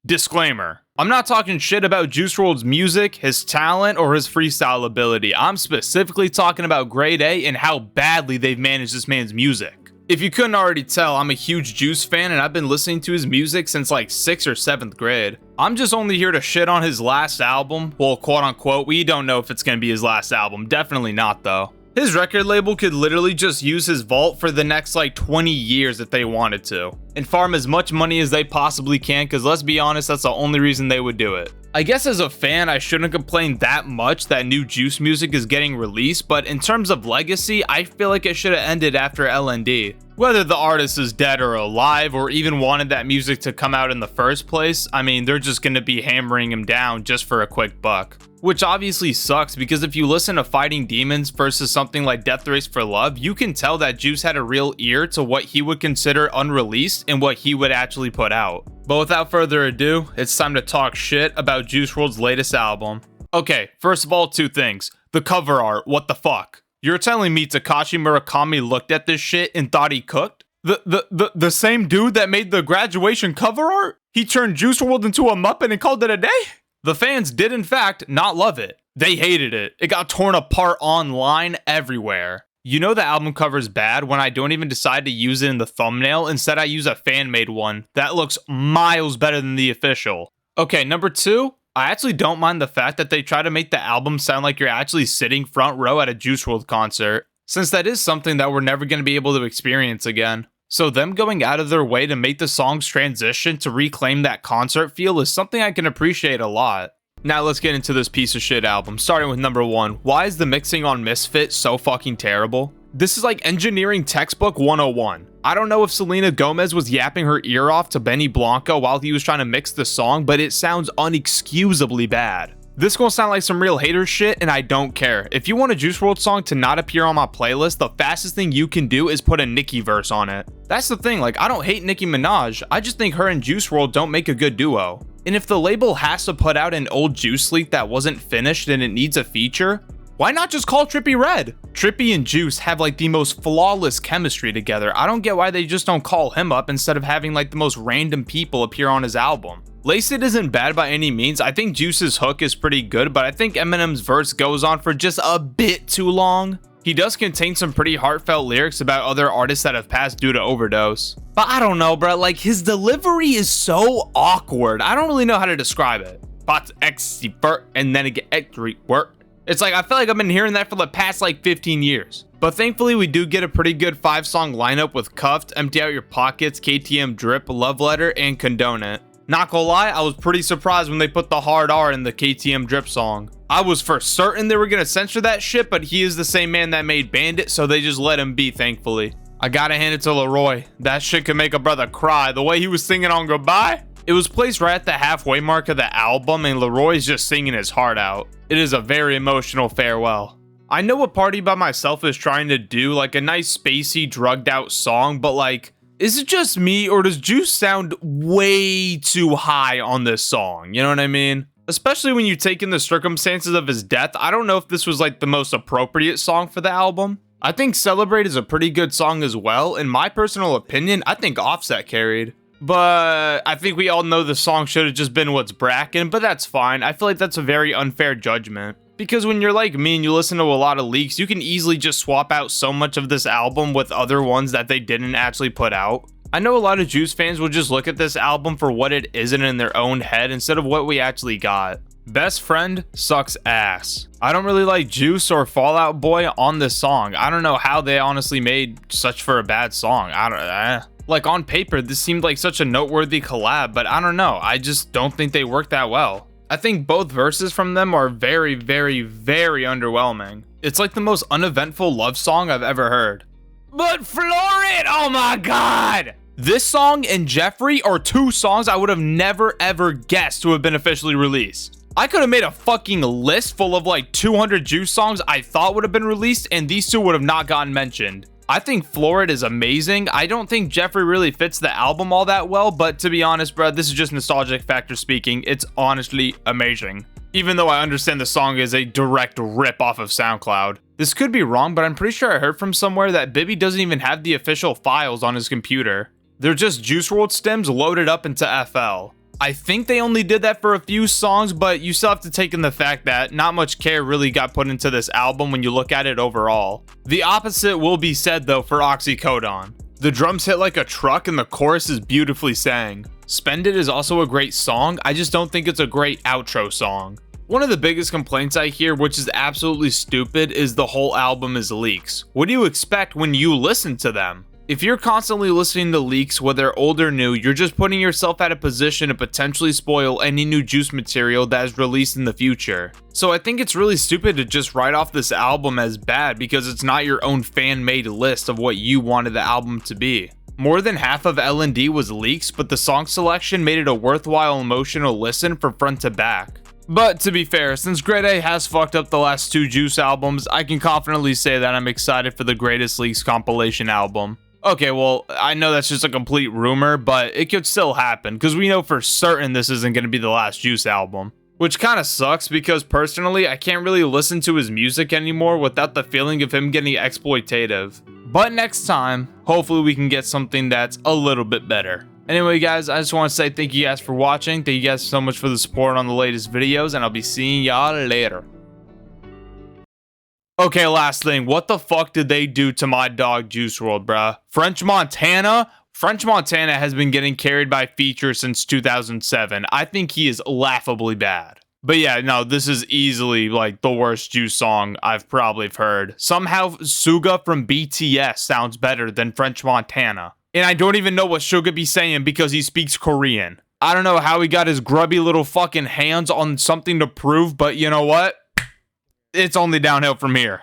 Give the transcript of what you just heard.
Disclaimer. I'm not talking shit about Juice WRLD's music, his talent, or his freestyle ability. I'm specifically talking about Grade A and how badly they've managed this man's music. If you couldn't already tell, I'm a huge Juice fan and I've been listening to his music since like 6th or 7th grade. I'm just only here to shit on his last album. Well, quote unquote, we don't know if it's gonna be his last album. Definitely not though. His record label could literally just use his vault for the next like 20 years if they wanted to, and farm as much money as they possibly can, because let's be honest, that's the only reason they would do it. I guess as a fan, I shouldn't complain that much that new Juice music is getting released, but in terms of legacy, I feel like it should have ended after LND. Whether the artist is dead or alive, or even wanted that music to come out in the first place, I mean, they're just gonna be hammering him down just for a quick buck. Which obviously sucks, because if you listen to Fighting Demons versus something like Death Race for Love, you can tell that Juice had a real ear to what he would consider unreleased and what he would actually put out. But without further ado, it's time to talk shit about Juice WRLD's latest album. Okay, first of all, two things. The cover art, what the fuck? You're telling me Takashi Murakami looked at this shit and thought he cooked? The same dude that made the Graduation cover art? He turned Juice WRLD into a Muppet and called it a day? The fans did in fact not love it. They hated it. It got torn apart online everywhere. You know the album cover's bad when I don't even decide to use it in the thumbnail. Instead I use a fan-made one. That looks miles better than the official. Okay, number two, I actually don't mind the fact that they try to make the album sound like you're actually sitting front row at a Juice WRLD concert, since that is something that we're never going to be able to experience again. So them going out of their way to make the songs transition to reclaim that concert feel is something I can appreciate a lot. Now let's get into this piece of shit album, starting with number one. Why is the mixing on Misfit so fucking terrible? This is like engineering textbook 101. I don't know if Selena Gomez was yapping her ear off to Benny Blanco while he was trying to mix the song, but it sounds unexcusably bad. This gonna sound like some real hater shit, and I don't care. If you want a Juice WRLD song to not appear on my playlist, the fastest thing you can do is put a Nicki verse on it. That's the thing, like, I don't hate Nicki Minaj, I just think her and Juice WRLD don't make a good duo. And if the label has to put out an old Juice leak that wasn't finished and it needs a feature, why not just call Trippie Redd? Trippie and Juice have like the most flawless chemistry together. I don't get why they just don't call him up instead of having like the most random people appear on his album. Lace It isn't bad by any means. I think Juice's hook is pretty good, but I think Eminem's verse goes on for just a bit too long. He does contain some pretty heartfelt lyrics about other artists that have passed due to overdose. But I don't know, bro, like his delivery is so awkward. I don't really know how to describe it. But and then again, it's like, I feel like I've been hearing that for the past like 15 years. But thankfully we do get a pretty good 5-song lineup with Cuffed, Empty Out Your Pockets, KTM Drip, Love Letter, and Condone It. Not gonna lie, I was pretty surprised when they put the hard R in the KTM Drip song. I was for certain they were gonna censor that shit, but he is the same man that made Bandit, so they just let him be, thankfully. I gotta hand it to Leroy. That shit could make a brother cry. The way he was singing on Goodbye. It was placed right at the halfway mark of the album, and Leroy's just singing his heart out. It is a very emotional farewell. I know what Party By Myself is trying to do, like a nice spacey, drugged out song, but like, is it just me, or does Juice sound way too high on this song? You know what I mean? Especially when you take in the circumstances of his death, I don't know if this was like the most appropriate song for the album. I think Celebrate is a pretty good song as well. In my personal opinion, I think Offset carried. But I think we all know the song should have just been What's Brackin', but that's fine. I feel like that's a very unfair judgment. Because when you're like me and you listen to a lot of leaks, you can easily just swap out so much of this album with other ones that they didn't actually put out. I know a lot of Juice fans will just look at this album for what it isn't in their own head instead of what we actually got. Best Friend sucks ass. I don't really like Juice or Fall Out Boy on this song. I don't know how they honestly made such for a bad song. Like on paper, this seemed like such a noteworthy collab, but I don't know. I just don't think they worked that well. I think both verses from them are very, very, very underwhelming. It's like the most uneventful love song I've ever heard. But Florid, oh my god! This song and Jeffrey are two songs I would have never ever guessed to have been officially released. I could have made a fucking list full of like 200 Juice songs I thought would have been released, and these two would have not gotten mentioned. I think Florid is amazing. I don't think Jeffrey really fits the album all that well, but to be honest, bro, this is just nostalgic factor speaking. It's honestly amazing. Even though I understand the song is a direct rip off of SoundCloud. This could be wrong, but I'm pretty sure I heard from somewhere that Bibby doesn't even have the official files on his computer. They're just Juice WRLD stems loaded up into FL. I think they only did that for a few songs, but you still have to take in the fact that not much care really got put into this album when you look at it overall. The opposite will be said though for Oxycodone. The drums hit like a truck and the chorus is beautifully sang. Spend It is also a great song, I just don't think it's a great outro song. One of the biggest complaints I hear, which is absolutely stupid, is the whole album is leaks. What do you expect when you listen to them? If you're constantly listening to leaks, whether old or new, you're just putting yourself at a position to potentially spoil any new Juice material that is released in the future. So I think it's really stupid to just write off this album as bad because it's not your own fan-made list of what you wanted the album to be. More than half of L&D was leaks, but the song selection made it a worthwhile emotional listen from front to back. But to be fair, since Grade A has fucked up the last 2 Juice albums, I can confidently say that I'm excited for the Greatest Leaks compilation album. Okay, well, I know that's just a complete rumor, but it could still happen, because we know for certain this isn't going to be the last Juice album. Which kind of sucks, because personally, I can't really listen to his music anymore without the feeling of him getting exploitative. But next time, hopefully we can get something that's a little bit better. Anyway guys, I just want to say thank you guys for watching, thank you guys so much for the support on the latest videos, and I'll be seeing y'all later. Okay, last thing, what the fuck did they do to my dog Juice WRLD, bruh? French Montana? French Montana has been getting carried by Feature since 2007. I think he is laughably bad. But yeah, no, this is easily like the worst Juice song I've probably heard. Somehow Suga from BTS sounds better than French Montana. And I don't even know what Suga be saying because he speaks Korean. I don't know how he got his grubby little fucking hands on something to prove, but you know what? It's only downhill from here.